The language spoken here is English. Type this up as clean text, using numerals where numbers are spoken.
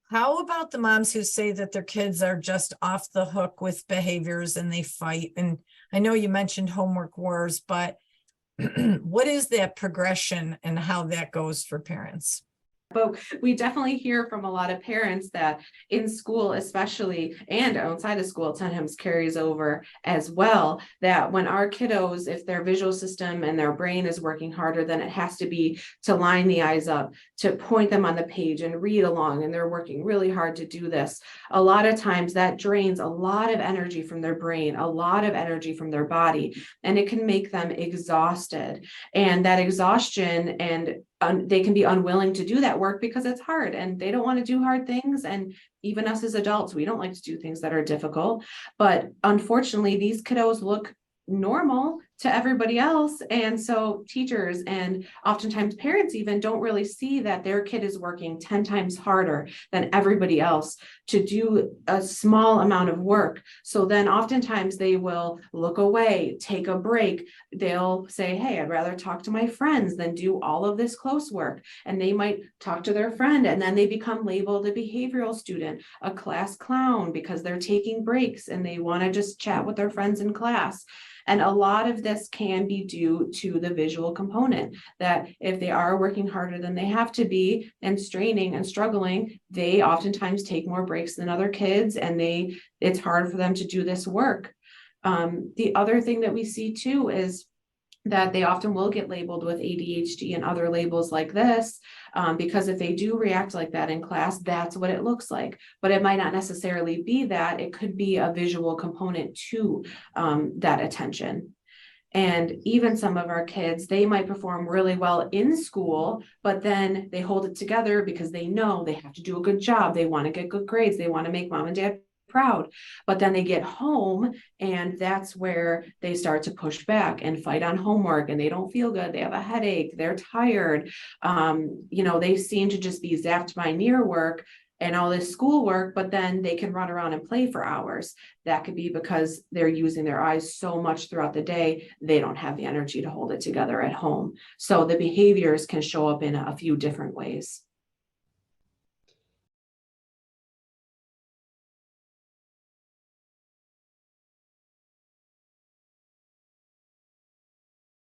How about the moms who say that their kids are just off the hook with behaviors and they fight? And I know you mentioned homework wars, but what is that progression and how that goes for parents? But we definitely hear from a lot of parents that in school, especially, and outside of school, sometimes carries over as well, that when our kiddos, if their visual system and their brain is working harder, then it has to be to line the eyes up, to point them on the page and read along, and they're working really hard to do this. A lot of times that drains a lot of energy from their brain, a lot of energy from their body, and it can make them exhausted. And that exhaustion and they can be unwilling to do that work because it's hard and they don't want to do hard things. And even us as adults, we don't like to do things that are difficult. But unfortunately, these kiddos look normal to everybody else. And so teachers and oftentimes parents even don't really see that their kid is working 10 times harder than everybody else to do a small amount of work. So then oftentimes they will look away, take a break. They'll say, hey, I'd rather talk to my friends than do all of this close work. And they might talk to their friend and then they become labeled a behavioral student, a class clown, because they're taking breaks and they want to just chat with their friends in class. And a lot of this can be due to the visual component, that if they are working harder than they have to be and straining and struggling, they oftentimes take more breaks than other kids, and it's hard for them to do this work. The other thing that we see too is that they often will get labeled with ADHD and other labels like this, because if they do react like that in class, that's what it looks like. But it might not necessarily be that. It could be a visual component to that attention. And even some of our kids, they might perform really well in school, but then they hold it together because they know they have to do a good job. They want to get good grades. They want to make mom and dad proud. But then they get home and that's where they start to push back and fight on homework, and they don't feel good. They have a headache. They're tired. They seem to just be zapped by near work and all this schoolwork, but then they can run around and play for hours. That could be because they're using their eyes so much throughout the day, they don't have the energy to hold it together at home. So the behaviors can show up in a few different ways.